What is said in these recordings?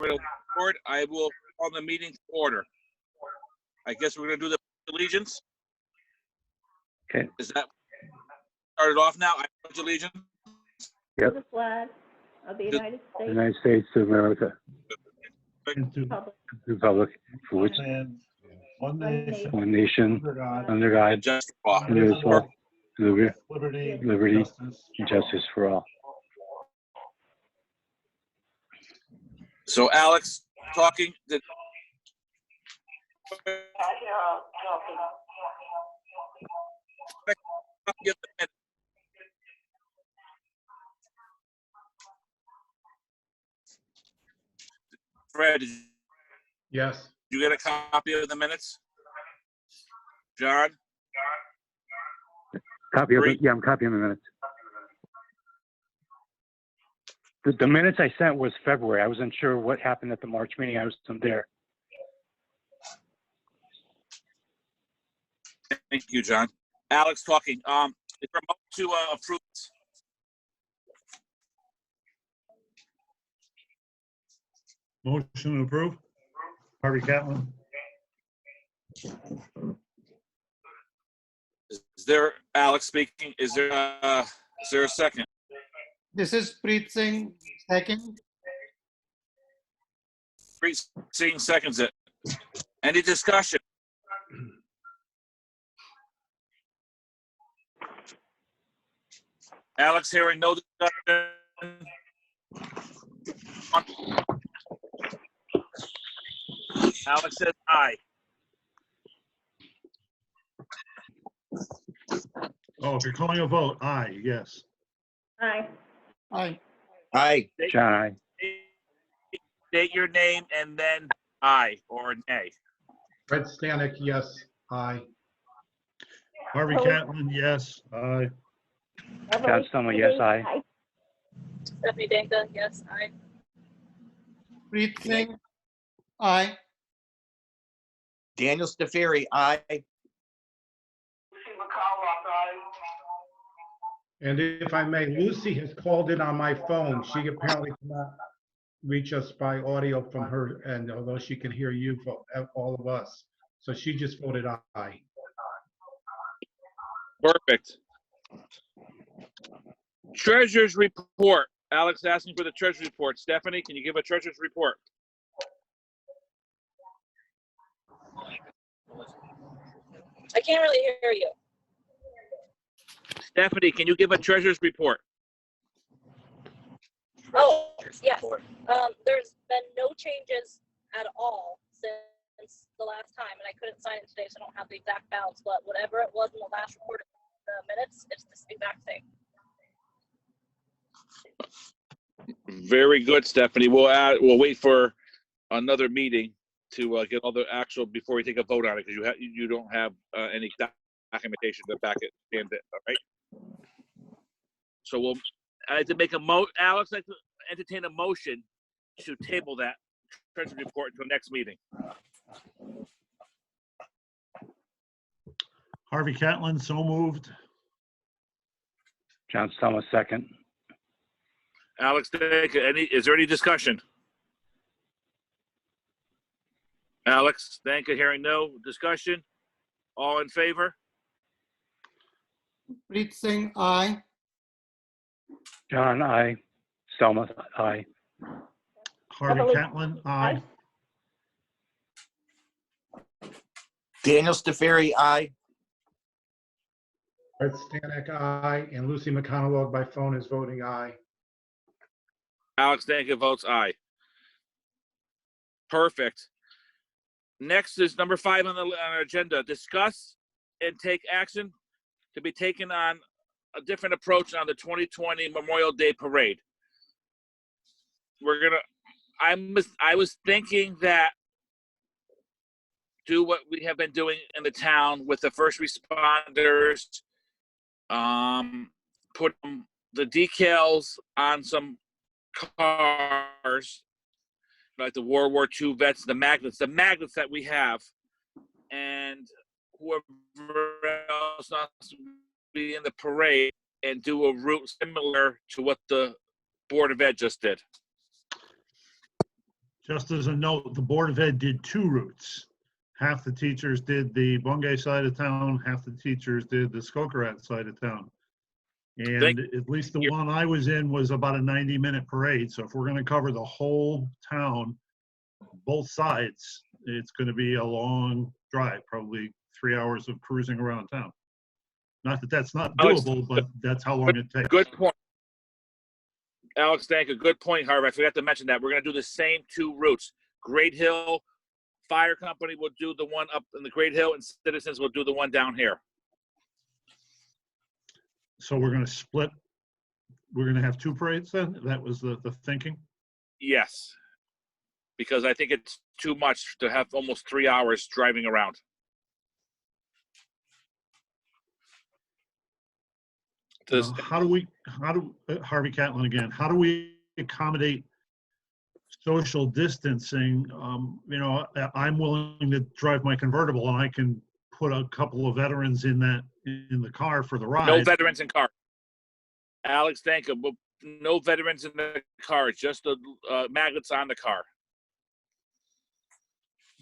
report, I will call the meeting to order. I guess we're going to do the allegiance. Okay. Is that started off now? I pledge allegiance. Yep. To the flag of the United States, United States of America, Republic, Republic, for which One nation, one nation, under God, under God, Just for all. indivisible, liberty, liberty, justice. and justice for all. So Alex, talking. Fred, did Yes. you get a copy of the minutes? John? Copy of it. Great. Yeah, I'm copying the minutes. The minutes I sent was February. I wasn't sure what happened at the March meeting. I wasn't there. Thank you, John. Alex talking. Is there a motion to approve? Motion to approve. Harvey Catlin. Is there Alex speaking? Is there a second? This is Preet Singh, second. Seeing seconds it. Any discussion? Alex hearing no discussion. Alex says aye. Oh, if you're calling a vote, aye, yes. aye. Aye. Aye. John, I. State your name and then aye or nay. Fred Stanek, yes. Aye. Harvey Catlin, yes. Aye. John Stummer, yes, aye. Stephanie Danka, yes, aye. Preet Singh, aye. Daniel Stafiri, aye. And if I may, Lucy has called in on my phone. She apparently cannot reach us by audio from her end, although she can hear you, all of us. So she just voted aye. Perfect. Treasurer's report. Alex asking for the treasurer's report. Stephanie, can you give a treasurer's report? I can't really hear you. Stephanie, can you give a treasurer's report? Oh, yes. There's been no changes at all since the last time, and I couldn't sign it today, so I don't have the exact balance, but whatever it was in the last report, the minutes, it's the exact same. Very good, Stephanie. We'll wait for another meeting to get all the actual before we take a vote on it, because you don't have any documentation to back it, stand it, all right? So I like to make Alex, I'd like to entertain a motion to table that treasury report until next meeting. Harvey Catlin, so moved. John Stummer, second. Alex, is there any discussion? Alex, thank you. Hearing no discussion. All in favor? Preet Singh, aye. John, I. Stummer, aye. Harvey Beverly- Catlin, aye. Daniel Stafiri, aye. Fred Stanek, aye. And Lucy McConnell by phone is voting aye. Alex Danka votes aye. Perfect. Next is number 5 on our agenda. Discuss and take action to be taken on a different approach on the 2020 Memorial Day Parade. I was thinking that do what we have been doing in the town with the first responders, put the decals on some cars, like the World War II vets, the magnets that we have, and whoever else wants to be in the parade and do a route similar to what the Board of Ed just did. Just as a note, the Board of Ed did 2 routes. Half the teachers did the Bungay side of town, half the teachers did the Skokorat side of town. And at least the one I was in was about a 90-minute parade. So if we're gonna cover the whole town, both sides, it's gonna be a long drive, probably 3 hours of cruising around town. Not that that's not Alex, doable, but that's how long it takes. Good point. Alex, thank you. Good point, Harvey. I forgot to mention that. We're going to do the same 2 routes. Great Hill Fire Company will do the one up in the Great Hill, and Citizens will do the one down here. So we're gonna split, we're gonna have 2 parades then? That was the thinking? Yes. Because I think it's too much to have almost 3 hours driving around. Harvey Catlin again, how do we accommodate social distancing? You know, I'm willing to drive my convertible and I can put a couple of veterans in the car for the ride. No veterans in car. Alex, thank you. No veterans in the car, just the magnets on the car.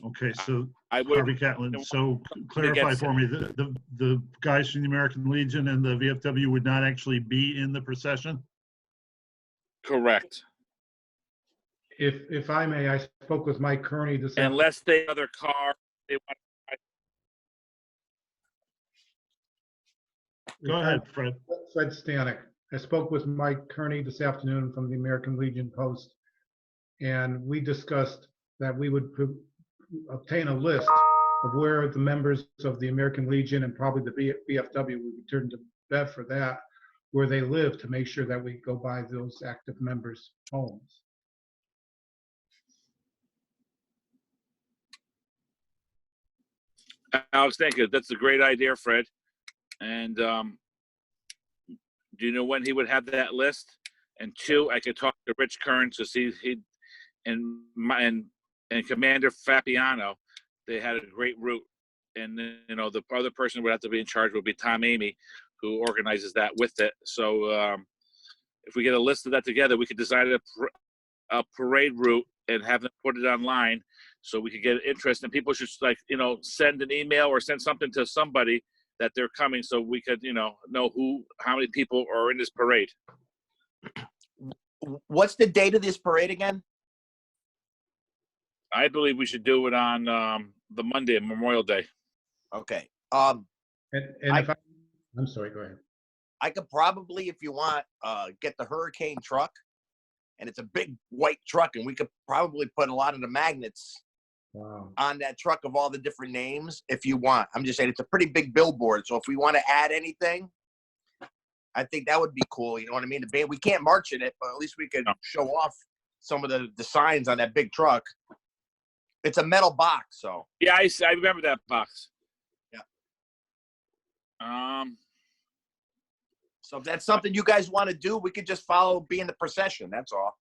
Okay, so I would. Harvey Catlin, so clarify for me, the guys from the American Legion and the VFW would not actually be in the procession? Correct. If I may, I spoke with Mike Kearney this afternoon. Unless they have other car, they want. Go ahead, Fred. Fred Stanek. I spoke with Mike Kearney this afternoon from the American Legion Post, and we discussed that we would obtain a list of where the members of the American Legion and probably the BFW, we would turn to Bev for that, where they live, to make sure that we go by those active members' homes. Alex, thank you. That's a great idea, Fred. And do you know when he would have that list? And 2, I could talk to Rich Kearns to see and Commander Fapiano. They had a great route, and you know the other person would have to be in charge would be Tom Amy, who organizes that with it. So if we get a list of that together, we could design a parade route and have them put it online, so we could get interest. And people should send an email or send something to somebody that they're coming, so we could know how many people are in this parade. What's the date of this parade again? I believe we should do it on the Monday, Memorial Day. Okay. And I'm sorry, go ahead. I could probably, if you want, get the Hurricane truck, and it's a big white truck, and we could probably put a lot of the magnets on that truck of all the different names if you want. I'm just saying it's a pretty big billboard, so if we want to add anything, I think that would be cool. You know what I mean? The band, we can't march in it, but at least we could show off some of the signs on that big truck. It's a metal box, so. Yeah, I remember that box. Yeah. So if that's something you guys want to do, we could just be in the procession. That's all.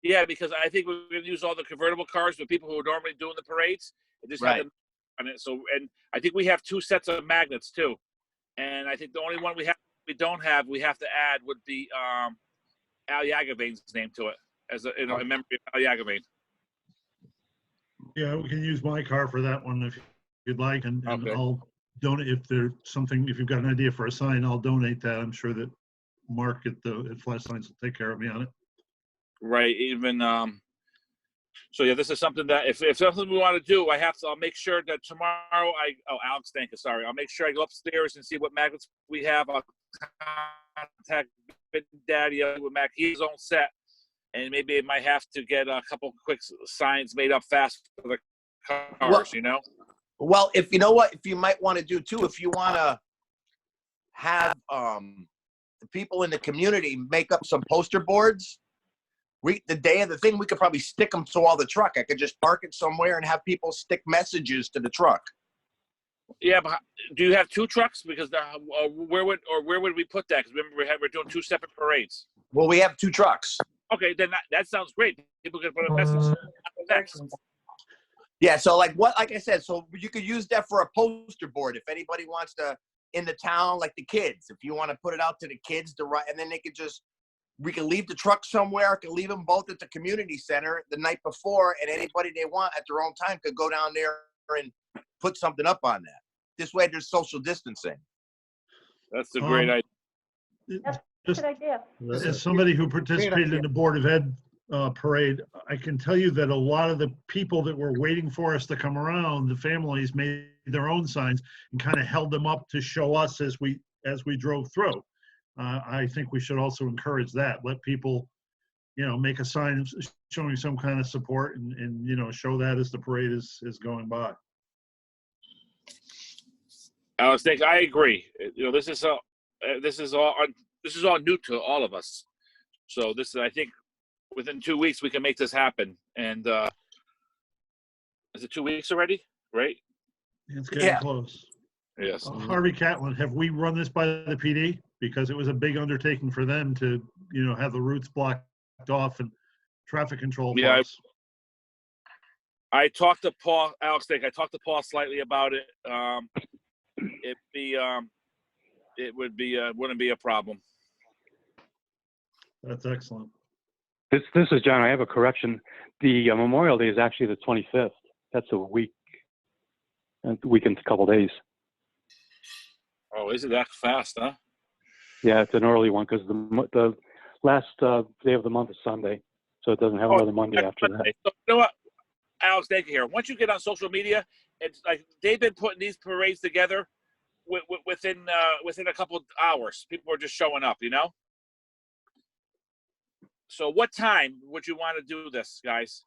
Yeah, because I think we're going to use all the convertible cars with people who are normally doing the parades. And just have them on it. So, and I think we have 2 sets of magnets too. And I think the only one we have to add would be Al Yagavain's name to it as in memory of Al Yagavain. Yeah, we can use my car for that one if you'd like, and I'll donate if there's something. If you've got an idea for a sign, I'll donate that. I'm sure that Mark at Flash Signs will take care of me on it. Right. Even so, yeah, this is something that if something we want to do, I'll make sure that tomorrow Alex, thank you. Sorry, I'll make sure I go upstairs and see what magnets we have. I'll contact Big Daddy with Mac. He's own set. And maybe it might have to get a couple quick signs made up fast for the cars, Well, if you know what, if you might want to do too, if you want to have the people in the community make up some poster boards, the day of the thing, we could probably stick them to all the truck. I could just park it somewhere and have people stick messages to the truck. Yeah, but do you have 2 trucks? Because where would we put that? Because remember we're doing 2 separate parades. Well, we have 2 trucks. Okay, then that sounds great. People can put a message next. Yeah, so like I said, so you could use that for a poster board if anybody wants to in the town, like the kids. If you want to put it out to the kids to write, and then they could just We can leave the truck somewhere, can leave them both at the community center the night before, and anybody they want at their own time could go down there and put something up on that. This way there's social distancing. That's a great idea. That's a Just good idea. as somebody who participated in the Board of Ed parade, I can tell you that a lot of the people that were waiting for us to come around, the families made their own signs and kind of held them up to show us as we drove through. I think we should also encourage that. Let people, make a sign showing some kind of support and show that as the parade is going by. Alex, I agree. This is all new to all of us. So I think within 2 weeks we can make this happen. And is it 2 weeks already? Right? It's getting close. Yes. Harvey Catlin, have we run this by the PD? Because it was a big undertaking for them to, have the routes blocked off and traffic control. Yeah, I talked to Paul, Alex. I talked to Paul slightly about it. Wouldn't be a problem. That's excellent. This is John. I have a correction. The Memorial Day is actually the 25th. That's a week. A week and a couple days. Oh, is it that fast, huh? Yeah, it's an early one because the last day of the month is Sunday, so it doesn't have another Monday after that. So, you know what, Alex, thank you here. Once you get on social media, it's like they've been putting these parades together within a couple of hours. People are just showing up, So what time would you want to do this, guys?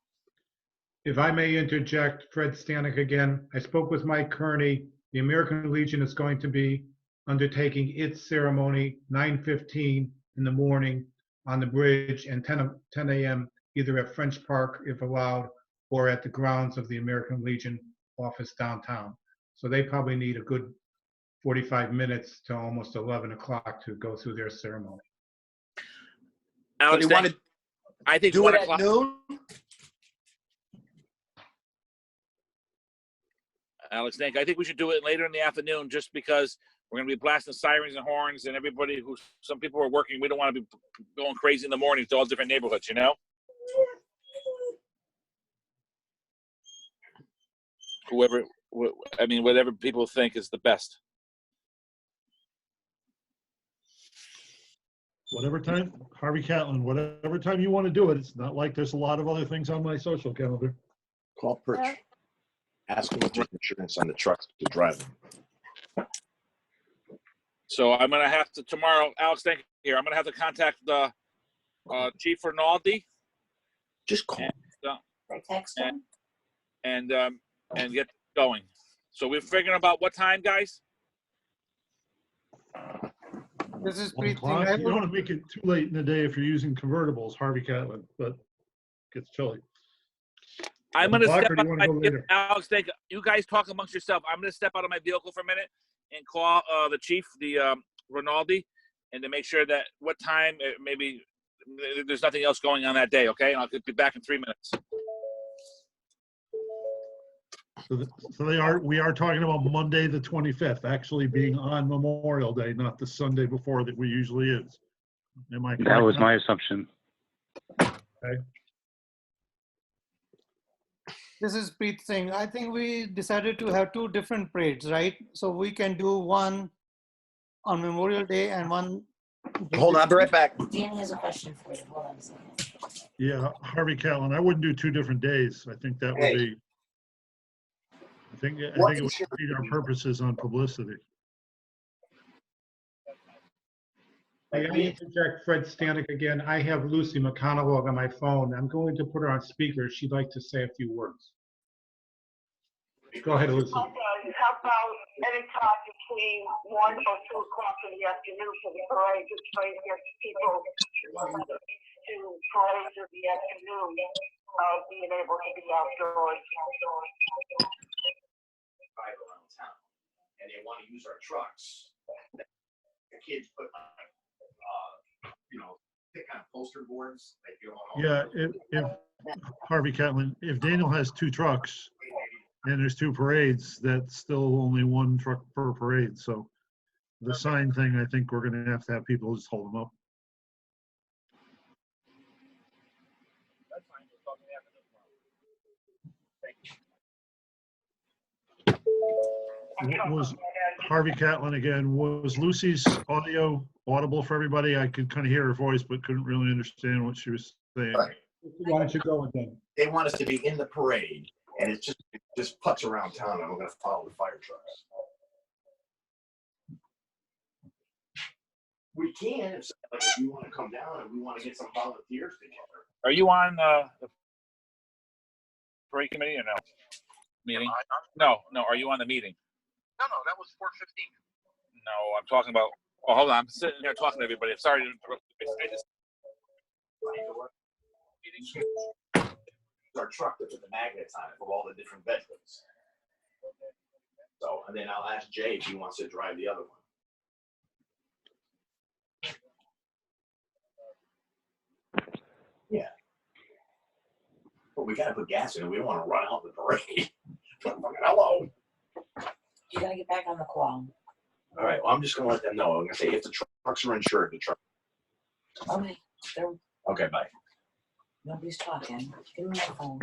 If I may interject, Fred Stanek again. I spoke with Mike Kearney. The American Legion is going to be undertaking its ceremony 9:15 in the morning on the bridge and 10 a.m. either at French Park, if allowed, or at the grounds of the American Legion office downtown. So they probably need a good 45 minutes to almost 11 o'clock to go through their ceremony. Alex, So I think do 1 it at o'clock. noon? Alex, I think we should do it later in the afternoon just because we're going to be blasting sirens and horns and some people are working. We don't want to be going crazy in the morning to all different neighborhoods, Whatever people think is the best. Whatever time, Harvey Catlin, whatever time you want to do it. It's not like there's a lot of other things on my social calendar. Call Perch. Ask them if there's insurance on the trucks to drive them. So I'm going to have to tomorrow, Alex, thank you here. I'm going to have to contact the Chief Rinaldi. Just call. Text him. And get going. So we're figuring about what time, guys? This is 1 Preet o'clock. Singh. You don't want to make it too late in the day if you're using convertibles, Harvey Catlin, but it gets chilly. I'm going to 1 step o'clock, or do you out wanna of go my later? Alex, thank you. You guys talk amongst yourself. I'm going to step out of my vehicle for a minute and call the chief, the Rinaldi, and to make sure that what time, maybe there's nothing else going on that day, okay? And I'll be back in 3 minutes. So we are talking about Monday, the 25th, actually being on Memorial Day, not the Sunday before that we usually is. Am I correct? That was my assumption. Okay. This is Preet Singh. I think we decided to have two different parades, right? So we can do one on Memorial Day and one. Hold on, I'll be right back. Dan has a question for you. Hold on a second. Yeah, Harvey Catlin, I wouldn't do 2 different days. I think that would be, I think it would defeat our purposes on publicity. May I interject, Fred Stanek again? I have Lucy McConaughey on my phone. I'm going to put her on speaker. She'd like to say a few words. Go ahead, Lucy. How about any time between 1 or 2 o'clock in the afternoon for the parade, just trying to get people to parade in the afternoon, being able to be outdoors. Drive around town, and they want to use our trucks. The kids put pick on poster boards. Yeah, if Harvey Catlin, if Daniel has 2 trucks and there's 2 parades, that's still only 1 truck per parade. So the sign thing, I think we're going to have people just hold them up. Was Harvey Catlin again, was Lucy's audio audible for everybody? I could kind of hear her voice, but couldn't really understand what she was saying. Right. Why don't you go again? They want us to be in the parade, and it's just putts around town, and we're gonna follow the fire trucks. We can, if you want to come down and we want to get some volunteers together. Are you on the parade committee or no? Meeting? No. Are you on the meeting? No, that was 4:15. No, I'm talking about. Oh, hold on. I'm sitting here talking to everybody. I'm sorry to interrupt. Our truck that put the magnets on it for all the different veterans. So, and then I'll ask Jay if he wants to drive the other one. Yeah. But we gotta put gas in it. We don't want to run out the parade. Hello. You gotta get back on the call. All right. Well, I'm just gonna let them know. I'm gonna say if the trucks are insured, the truck. Okay, there, Okay, bye. nobody's talking. Give me my phone.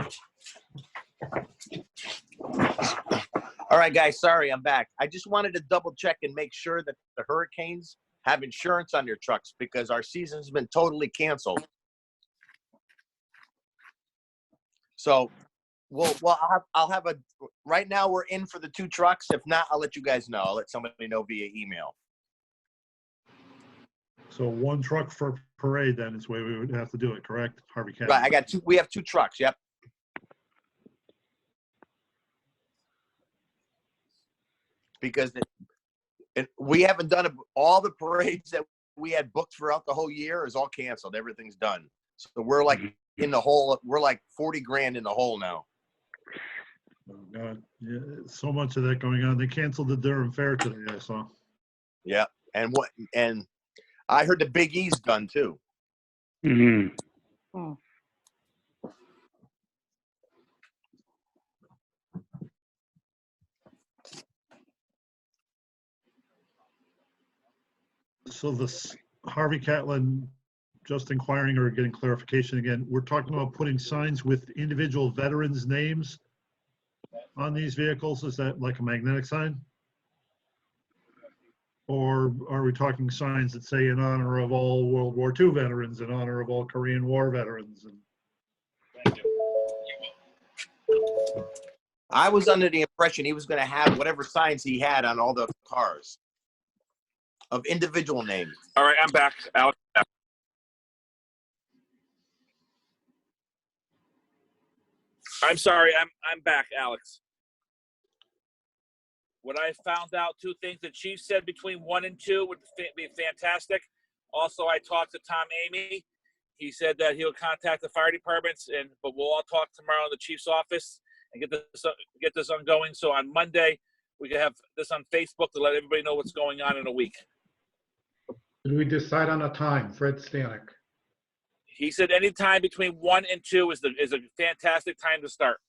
All right, guys. Sorry, I'm back. I just wanted to double check and make sure that the Hurricanes have insurance on their trucks because our season's been totally canceled. So, I'll have a. Right now, we're in for the 2 trucks. If not, I'll let you guys know. I'll let somebody know via email. So 1 truck for parade, then is the way we would have to do it, correct? Harvey Catlin. Right, I got 2. We have 2 trucks. Yep. Because we haven't done all the parades that we had booked throughout the whole year is all canceled. Everything's done. So we're like in the hole. We're like 40 grand in the hole now. Oh, God. Yeah, so much of that going on. They canceled the Durham Fair today, I saw. Yeah, and I heard the Big E's done too. Mhm. So this Harvey Catlin, just inquiring or getting clarification again, we're talking about putting signs with individual veterans' names on these vehicles. Is that like a magnetic sign? Or are we talking signs that say in honor of all World War II veterans, in honor of all Korean War veterans? And I was under the impression he was going to have whatever signs he had on all the cars of individual names. All right, I'm back, Alex. I'm sorry, I'm back, Alex. What I found out, 2 things. The chief said between 1 and 2 would be fantastic. Also, I talked to Tom Amy. He said that he'll contact the fire departments, but we'll all talk tomorrow in the chief's office and get this ongoing. So on Monday, we can have this on Facebook to let everybody know what's going on in a week. Did we decide on a time? Fred Stanek. He said any time between 1 and 2 is a fantastic time to start.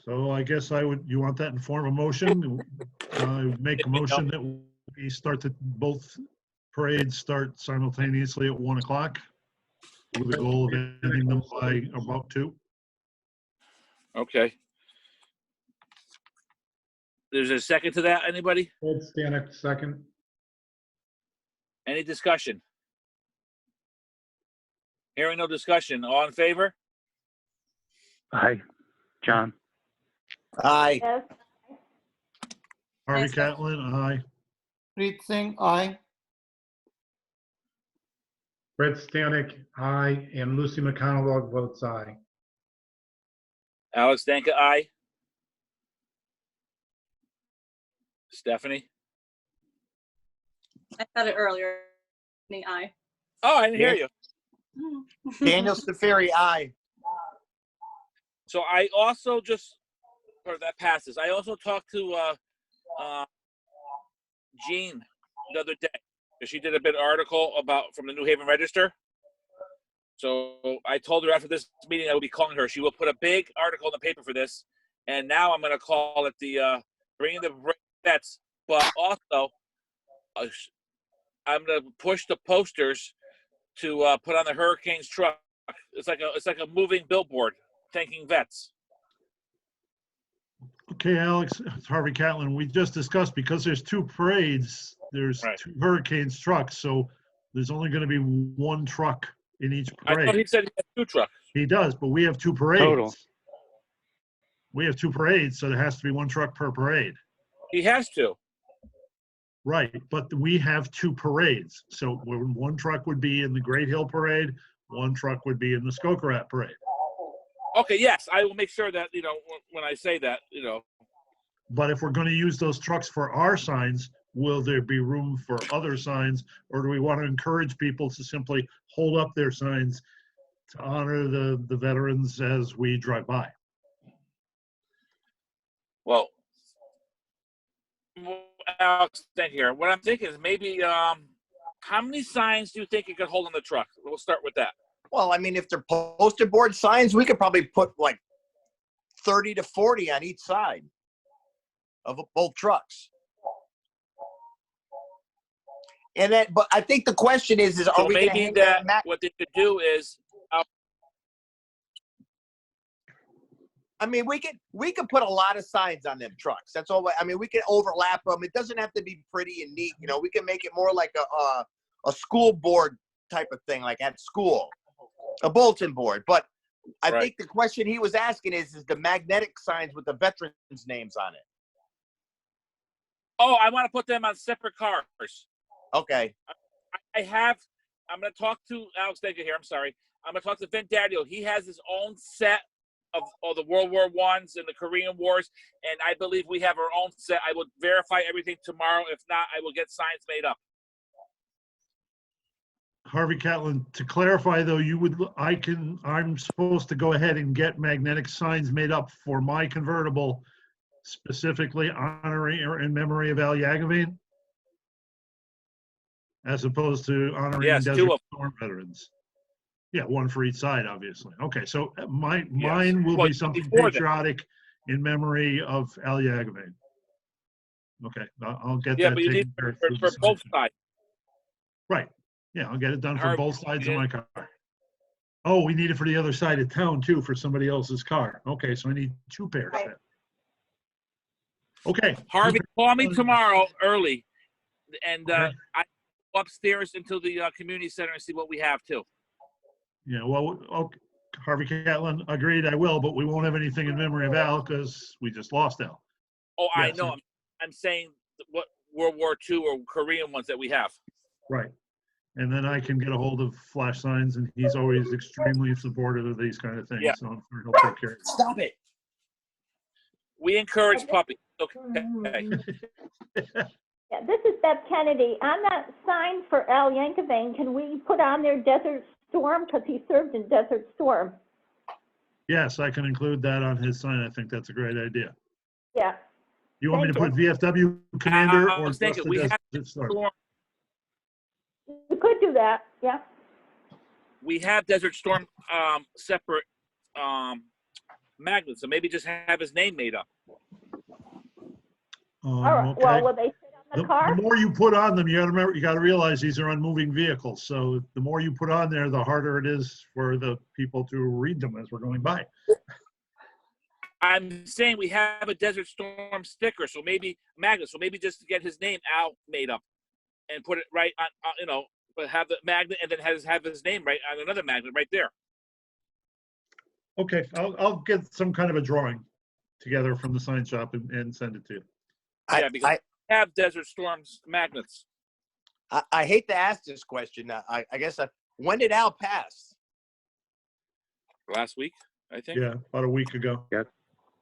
so I guess you want that in form of motion? Make a motion that we both parades start simultaneously at 1 o'clock with the goal of ending them by about 2. Okay. There's a second to that, anybody? Fred Stanek, second. Any discussion? Hearing no discussion. All in favor? Aye. John. Aye. Yes. Harvey Catlin, aye. Preet Singh, aye. Fred Stanek, aye. And Lucy McConnell votes aye. Alex Danka, aye. Stephanie? I said it earlier. Aye. Oh, I didn't hear you. Daniel Stafiri, aye. So I also that passes. I also talked to Jean the other day. She did a big article from the New Haven Register. So I told her after this meeting I will be calling her. She will put a big article in the paper for this. And now I'm going to call it the Bringing the Vets. But also, I'm going to push the posters to put on the Hurricanes truck It's like a moving billboard thanking vets. Okay, Alex, it's Harvey Catlin. We just discussed because there's two parades, there's Right. two Hurricanes trucks, so there's only going to be one truck in each I thought he parade. said he had 2 trucks. He does, but we have two parades. Total. We have two parades, so there has to be one truck per parade. He has to. Right, but we have two parades. So one truck would be in the Great Hill Parade, one truck would be in the Skokorak Parade. Okay, yes, I will make sure that, when I say that, But if we're going to use those trucks for our signs, will there be room for other signs? Or do we want to encourage people to simply hold up their signs to honor the veterans as we drive by? well, Alex, thank you. What I'm thinking is maybe, how many signs do you think you could hold on the truck? We'll start with that. Well, I mean, if they're poster board signs, we could probably put like 30 to 40 on each side of both trucks. And then, but I think the question is So are we going to maybe hang that that? what they could do is, I mean, we could put a lot of signs on them trucks. That's all. I mean, we can overlap them. It doesn't have to be pretty and neat. We can make it more like a school board type of thing, like at school, a bulletin board. But I Right. think the question he was asking is the magnetic signs with the veterans' names on it. oh, I want to put them on separate cars. Okay. I'm going to talk to Alex Decker here. I'm sorry. I'm going to talk to Vin Daddio. He has his own set of all the World War I's and the Korean Wars, and I believe we have our own set. I will verify everything tomorrow. If not, I will get signs made up. Harvey Catlin, to clarify though, I'm supposed to go ahead and get magnetic signs made up for my convertible, specifically honoring or in memory of Al Yagaveen, as opposed to honoring Yes, 2 Desert of Storm veterans. Yeah, one for each side, obviously. Okay, so mine will Well, be something before that. patriotic in memory of Al Yagaveen. Okay, I'll get Yeah, that but you need taken care of for through the both sign. sides. Right. Yeah, I'll get it done for Harvey, both sides of yeah. my car. Oh, we need it for the other side of town too, for somebody else's car. Okay, so I need 2 pairs then. Okay. Harvey, call me tomorrow early, and Okay. I go upstairs into the community center and see what we have too. Yeah, well, okay. Harvey Catlin agreed I will, but we won't have anything in memory of Al because we just lost Al. Oh, I Yes, know. I'm saying what World War II or Korean ones that we have. Right. And then I can get a hold of flash signs, and he's always extremely supportive of these kind of things. Yeah. So I'm sure he'll take care of it. Stop it. We encourage puppies. Okay. Yeah, this is Beth Kennedy. On that sign for Al Yankovic, can we put on there Desert Storm? Because he served in Desert Storm. Yes, I can include that on his sign. I think that's a great idea. Yeah. You want me to Thank put VFW Commander I or was just thinking the we have Desert Storm? Storm. You could do that, yeah. We have Desert Storm separate magnets, so maybe just have his name made up. All right, Okay. well, will they sit on the car? The more you put on them, you gotta remember, you gotta realize these are unmoving vehicles. So the more you put on there, the harder it is for the people to read them as we're going by. I'm saying we have a Desert Storm sticker, so maybe magnet, so maybe just to get his name out made up and put it right on, but have the magnet and then have his name right on another magnet right there. Okay, I'll get some kind of a drawing together from the sign shop and send it to you. Yeah, because we have Desert Storm's magnets. I hate to ask this question. I guess, when did Al pass? Last week, I think. Yeah, about a week ago.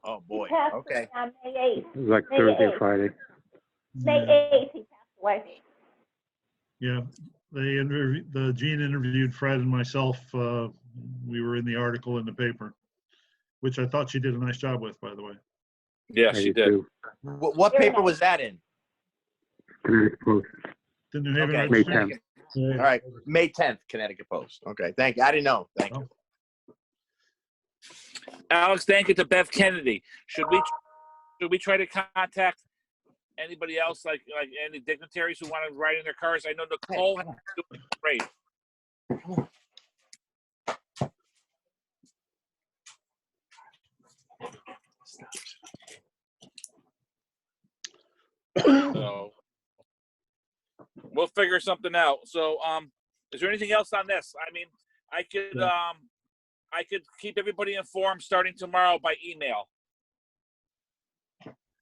Oh, boy. He passed Okay. on May 8th. It was like May Thursday, 8th. Friday. May 8th, he passed away. Yeah, the Gene interviewed Fred and myself. We were in the article in the paper, which I thought she did a nice job with, by the way. Yeah, I she did did. too. What paper was that in? Connecticut Post. The New Haven Okay. May Register. 10th. Yeah. All right. May 10th, Connecticut Post. Okay. Thank you. I didn't know. Thank you. Alex, thank you to Beth Kennedy. Should we try to contact anybody else, like any dignitaries who want to ride in their cars? I know Nicole has to do it great. So we'll figure something out. So, is there anything else on this? I mean, I could keep everybody informed starting tomorrow by email.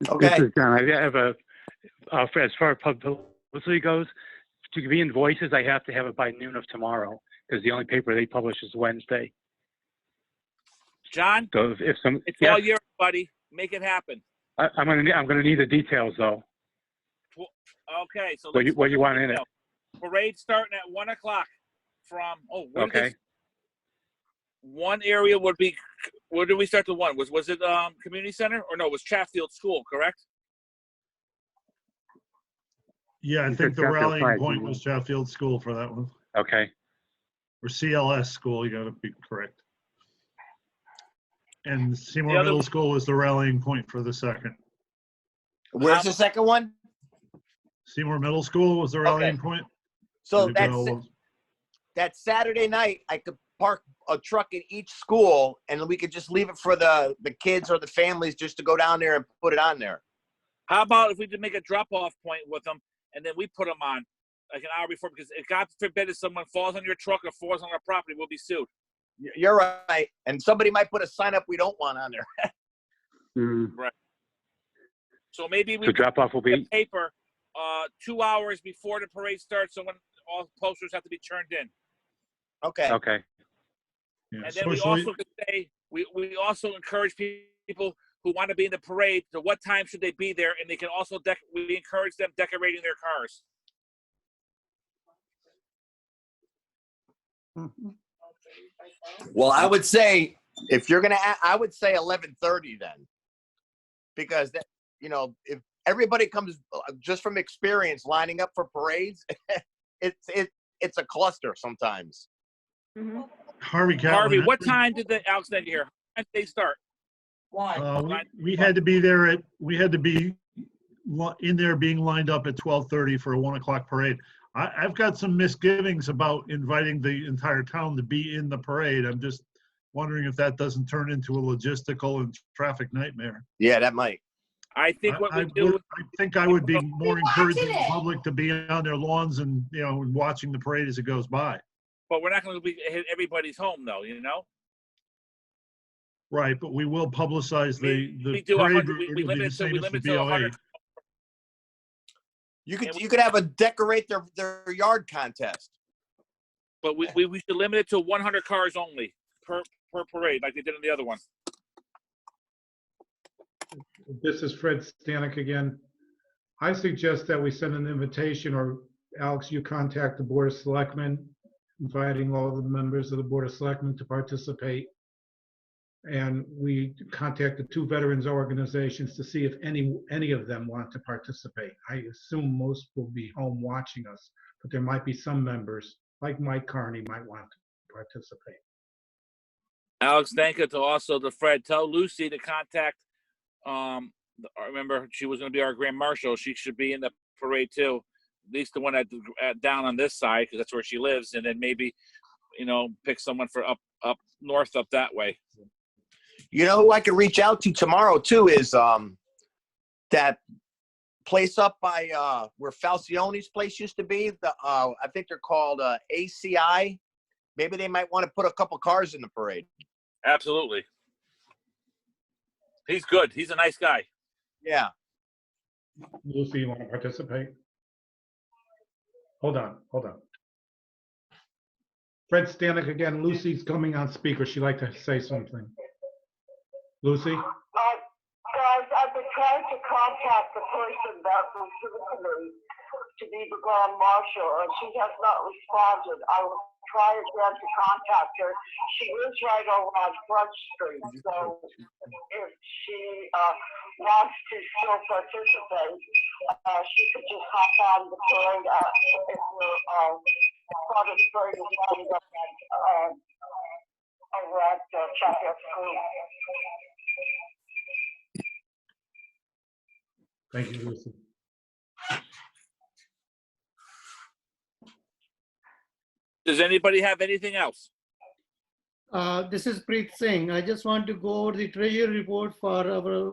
Okay. This is John. I have as far as publicity goes, to give me invoices, I have to have it by noon of tomorrow because the only paper they publish is Wednesday. John, So if some, it's yeah, all yours, buddy. Make it happen. I'm gonna need the details though. Okay, so What you want in it? Parade starting at 1 o'clock from, Okay. One area would be, where did we start the one? Was it community center? Or no, it was Chatfield School, correct? Yeah, I You think said the Chatfield rallying Pride, point didn't was Chatfield School for that one. Okay. Or CLS School, you gotta be correct. And Seymour The other- Middle School was the rallying point for the second. Where's the second one? Seymour Middle School was the rallying point. So They've got all those- that Saturday night, I could park a truck in each school, and we could just leave it for the kids or the families just to go down there and put it on there. How about if we did make a drop-off point with them, and then we put them on like an hour before, because if God forbid if someone falls on your truck or falls on our property, we'll be sued. You're right. And somebody might put a sign up we don't want on there. Right. So maybe we So drop off will put be a paper 2 hours before the parade starts, so when all posters have to be turned in. Okay. okay. yeah, And then we socially- also could say, we also encourage people who want to be in the parade, to what time should they be there, and they can also, we encourage them decorating their cars. Well, I would say if you're gonna, I would say 11:30 then, because that, if everybody comes just from experience lining up for parades, it's a cluster sometimes. Harvey Catlin, Harvey, what time did Alex get here? How did they start? One. we had to be there we had to be in there being lined up at 12:30 for a 1 o'clock parade. I've got some misgivings about inviting the entire town to be in the parade. I'm just wondering if that doesn't turn into a logistical and traffic nightmare. Yeah, that might. I think what we I do, think I would be more encouraging the it. public to be on their lawns and, and watching the parade as it goes by. but we're not going to hit everybody's home, though, Right, but we will publicize the We do parade 100, route we will be limit the it to, same we as the limit to BOA. 100. You could have a decorate their yard contest. But we should limit it to 100 cars only per parade, like they did in the other one. This is Fred Stanek again. I suggest that we send an invitation, or Alex, you contact the Board of Selectmen, inviting all of the members of the Board of Selectmen to participate. And we contact the two veterans organizations to see if any of them want to participate. I assume most will be home watching us, but there might be some members, like Mike Carney, might want to participate. Alex, thank you to also to Fred. Tell Lucy to contact. I remember she was going to be our grand marshal. She should be in the parade too, at least the one down on this side, because that's where she lives, and then maybe, pick someone for up north up that way. You know who I could reach out to tomorrow too is that place up by where Falcione's place used to be. I think they're called ACI. Maybe they might want to put a couple cars in the parade. Absolutely. He's good. He's a nice guy. Yeah. Lucy, you want to participate? Hold on. Fred Stanek again. Lucy's coming on speaker. She'd like to say something. Lucy? Guys, I've been trying to contact the person that was given to me to be the grand marshal, and she has not responded. I will try again to contact her. She lives right over on Front Street, so if she wants to still participate, she could just hop on the parade if we're part of the parade is coming up over at Chatfield School. Thank you, Lucy. Does anybody have anything else? This is Preet Singh. I just want to go over the treasury report for our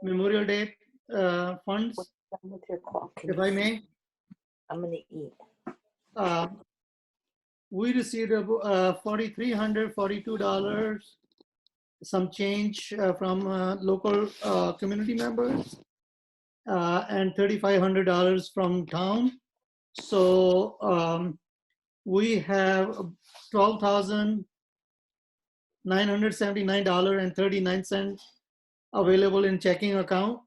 Memorial Day funds. Done with your call. Can If you- I may, I'm gonna eat. we received $4,342, some change from local community members, and $3,500 from town. So we have $12,979.39 available in checking account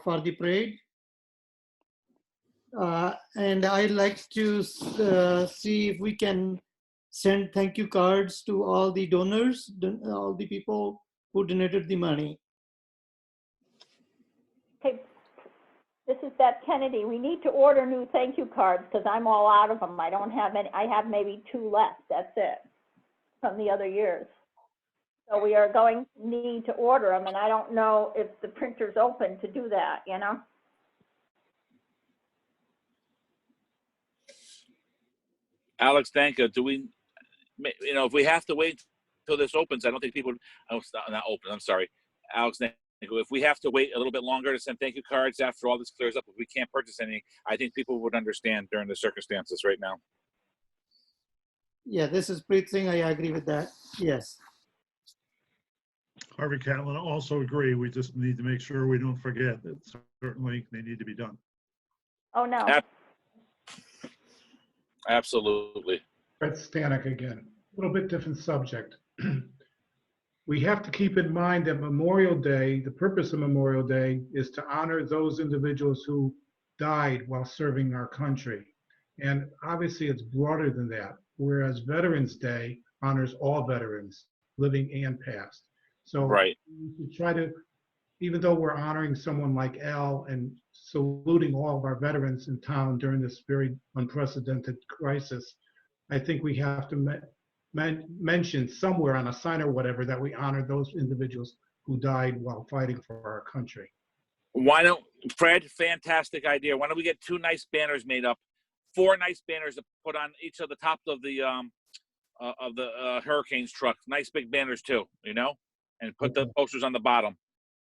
for the parade. And I'd like to see if we can send thank you cards to all the donors, all the people who donated the money. Okay, this is Beth Kennedy. We need to order new thank you cards because I'm all out of them. I don't have any, I have maybe 2 left, that's it, from the other years. So we are going to need to order them, and I don't know if the printer's open to do that, you know? Alex Danka, do we, if we have to wait till this opens, I don't think people, not open, I'm sorry. Alex Danka, if we have to wait a little bit longer to send thank you cards after all this clears up, if we can't purchase anything, I think people would understand during the circumstances right now. Yeah, this is Preet Singh. I agree with that. Yes. Harvey Catlin also agree. We just need to make sure we don't forget that certainly they need to be done. Oh, no. Absolutely. Brett Stanek again. A little bit different subject. We have to keep in mind that Memorial Day, the purpose of Memorial Day is to honor those individuals who died while serving our country. And obviously it's broader than that, whereas Veterans Day honors all veterans, living and past. So right. We try to, even though we're honoring someone like Al and saluting all of our veterans in town during this very unprecedented crisis, I think we have to mention somewhere on a sign or whatever that we honor those individuals who died while fighting for our country. Why don't, Fred, fantastic idea. Why don't we get 2 nice banners made up, 4 nice banners to put on each of the top of the Hurricanes truck. Nice big banners too, and put the posters on the bottom.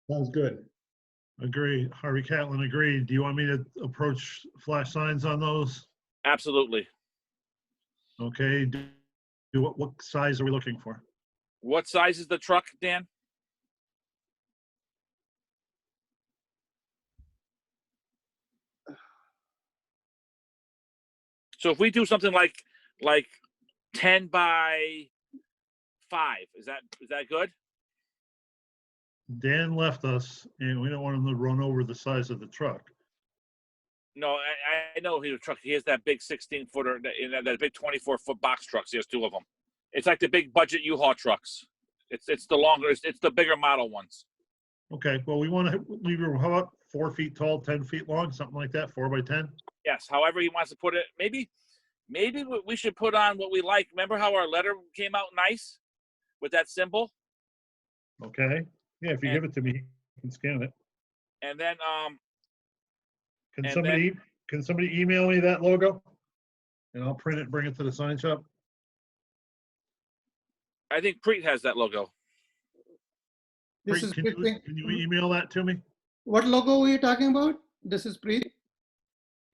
Sounds good. Agree. Harvey Catlin agreed. Do you want me to approach flash signs on those? Absolutely. Okay. What size are we looking for? What size is the truck, Dan? So if we do something like 10 by 5, is that good? Dan left us, and we don't want him to run over the size of the truck. No, I know he was truck. He has that big 16-footer, that big 24-foot box trucks. He has 2 of them. It's like the big budget U-Haul trucks. It's the longer, it's the bigger model ones. Okay, well, we want to leave her, how about 4 feet tall, 10 feet long, something like that, 4 by 10? Yes, however he wants to put it. Maybe we should put on what we like. Remember how our letter came out nice with that symbol? Okay, yeah, if you give it to me, you can scan it. And then Can somebody email me that logo? And I'll print it and bring it to the sign shop. I think Preet has that logo. This is Can Preet. you email that to me? What logo are you talking about? This is Preet.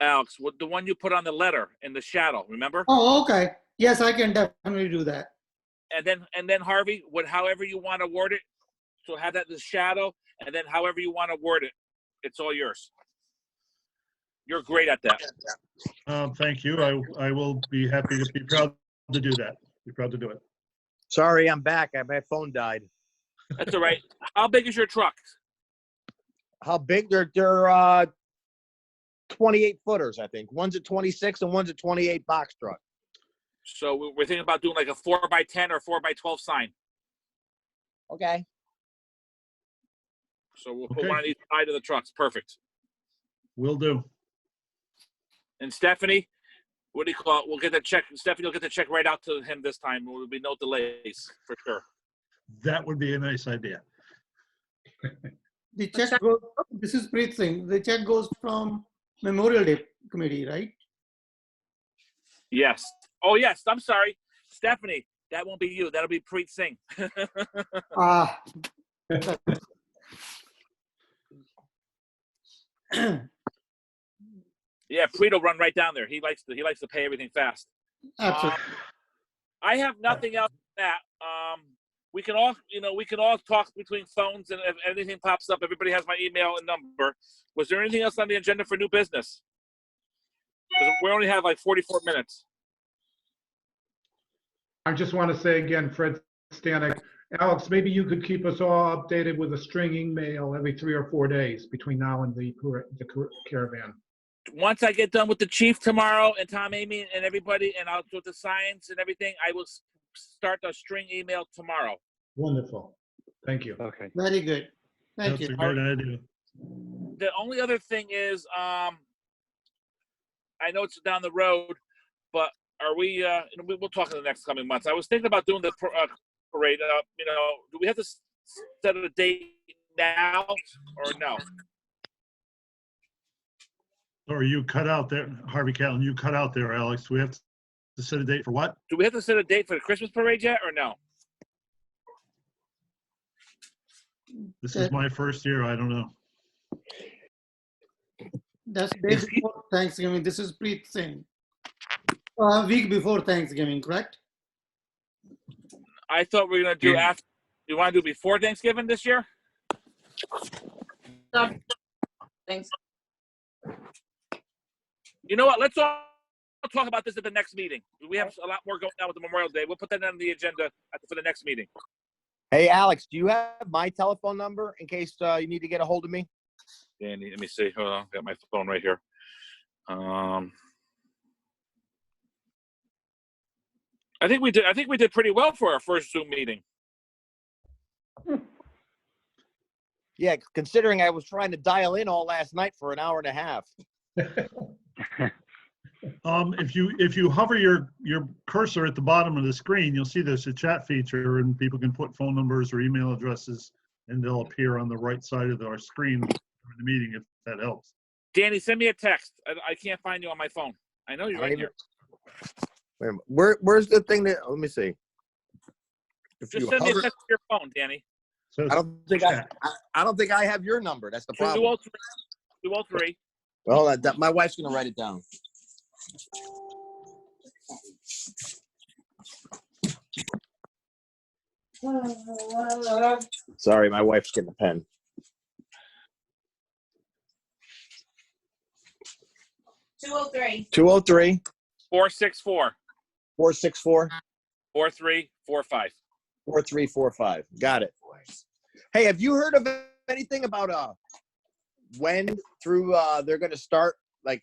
Alex, the one you put on the letter in the shadow, remember? Oh, okay. Yes, I can definitely do that. And then Harvey, however you want to word it, so have that in the shadow, and then however you want to word it, it's all yours. You're great at that. Thank you. I will be happy to be proud to do that. Be proud to do it. Sorry, I'm back. My phone died. That's all right. How big is your truck? How big? They're 28 footers, I think. One's a 26 and one's a 28 box truck. So we're thinking about doing like a 4 by 10 or 4 by 12 sign. Okay. So we'll put one on each side of the trucks. Perfect. Will do. And Stephanie, what do you call it? We'll get the check. Stephanie will get the check right out to him this time. There will be no delays for sure. That would be a nice idea. The check goes, this is Preet Singh. The check goes from Memorial Day Committee, right? Yes. Oh, yes. I'm sorry. Stephanie, that won't be you. That'll be Preet Singh. Yeah, Preet will run right down there. He likes to pay everything fast. Absolutely. I have nothing else than that. We can all talk between phones, and if anything pops up, everybody has my email and number. Was there anything else on the agenda for new business? 'Cause we only have like 44 minutes. I just want to say again, Fred Stanek, Alex, maybe you could keep us all updated with a string email every 3 or 4 days between now and the caravan. Once I get done with the chief tomorrow and Tom, Amy, and everybody, and I'll do the science and everything, I will start the string email tomorrow. Wonderful. Thank you. Okay. Very good. Thank That's you. a great idea. The only other thing is, I know it's down the road, but are we? We'll talk in the next coming months. I was thinking about doing the parade. Do we have to set a date now or no? Or you cut out there, Harvey Catlin, you cut out there, Alex. We have to set a date for what? Do we have to set a date for the Christmas parade yet or no? This is my first year. I don't know. That's day before Thanksgiving. This is Preet Singh. A week before Thanksgiving, correct? I thought we were gonna do after. You want to do before Thanksgiving this year? Thanks. You know what? Let's all talk about this at the next meeting. We have a lot more going on with the Memorial Day. We'll put that on the agenda for the next meeting. Hey, Alex, do you have my telephone number in case you need to get a hold of me? Danny, let me see. Hold on, got my phone right here. I think we did pretty well for our first Zoom meeting. Yeah, considering I was trying to dial in all last night for an hour and a half. If you hover your cursor at the bottom of the screen, you'll see there's a chat feature, and people can put phone numbers or email addresses, and they'll appear on the right side of our screen during the meeting, if that helps. Danny, send me a text. I can't find you on my phone. I know you're right here. Wait a minute. Where's the thing that? Let me see. Just send me a text to your phone, Danny. So I don't think I have your number. That's the problem. 203. Well, my wife's gonna write it down. Sorry, my wife's getting a pen. 203. 203 464 464 4345. 4345. Got it. Hey, have you heard of anything about when through they're going to start? Like,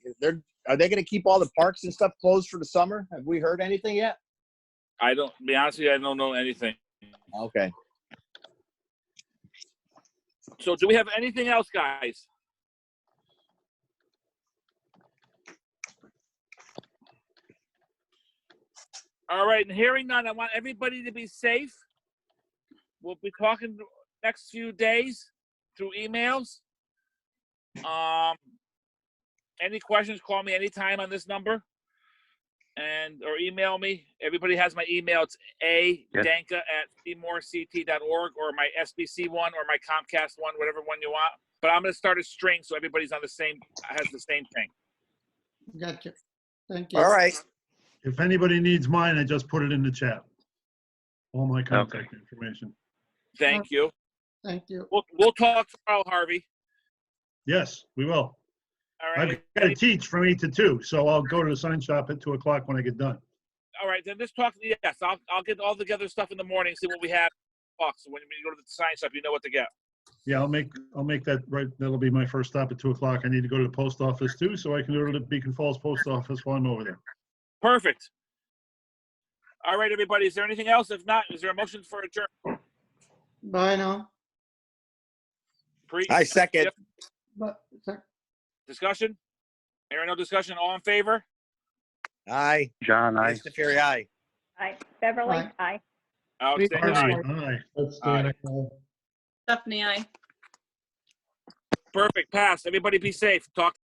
are they going to keep all the parks and stuff closed for the summer? Have we heard anything yet? To be honest with you, I don't know anything. Okay. So, do we have anything else, guys? All right, and hearing none, I want everybody to be safe. We'll be talking the next few days through emails. Any questions, call me anytime on this number or email me. Everybody has my email. It's adanka@seymourct.org or my SBC one or my Comcast one, whatever one you want. But I'm going to start a string so everybody's has the same thing. Gotcha. Thank you. All right. if anybody needs mine, I just put it in the chat. All my contact information. Thank you. Thank you. We'll talk tomorrow, Harvey. Yes, we will. All right. I've got to teach from 8 to 2, so I'll go to the sign shop at 2 o'clock when I get done. All right, then just talk. Yes, I'll get all together stuff in the morning, see what we have. So when you go to the sign shop, you know what to get. Yeah, I'll make that right. That'll be my first stop at 2 o'clock. I need to go to the post office too, so I can go to the Beacon Falls post office while I'm over there. Perfect. All right, everybody. Is there anything else? If not, is there a motion for adjourn? Bye now. I second. Yep. Discussion? Hearing no discussion. All in favor? Aye. John, aye. Mr. Fury, aye. Aye. Beverly, Aye. aye. Outstanding. Aye. Aye. Outstanding. Stephanie, I. Perfect. Pass. Everybody be safe. Talk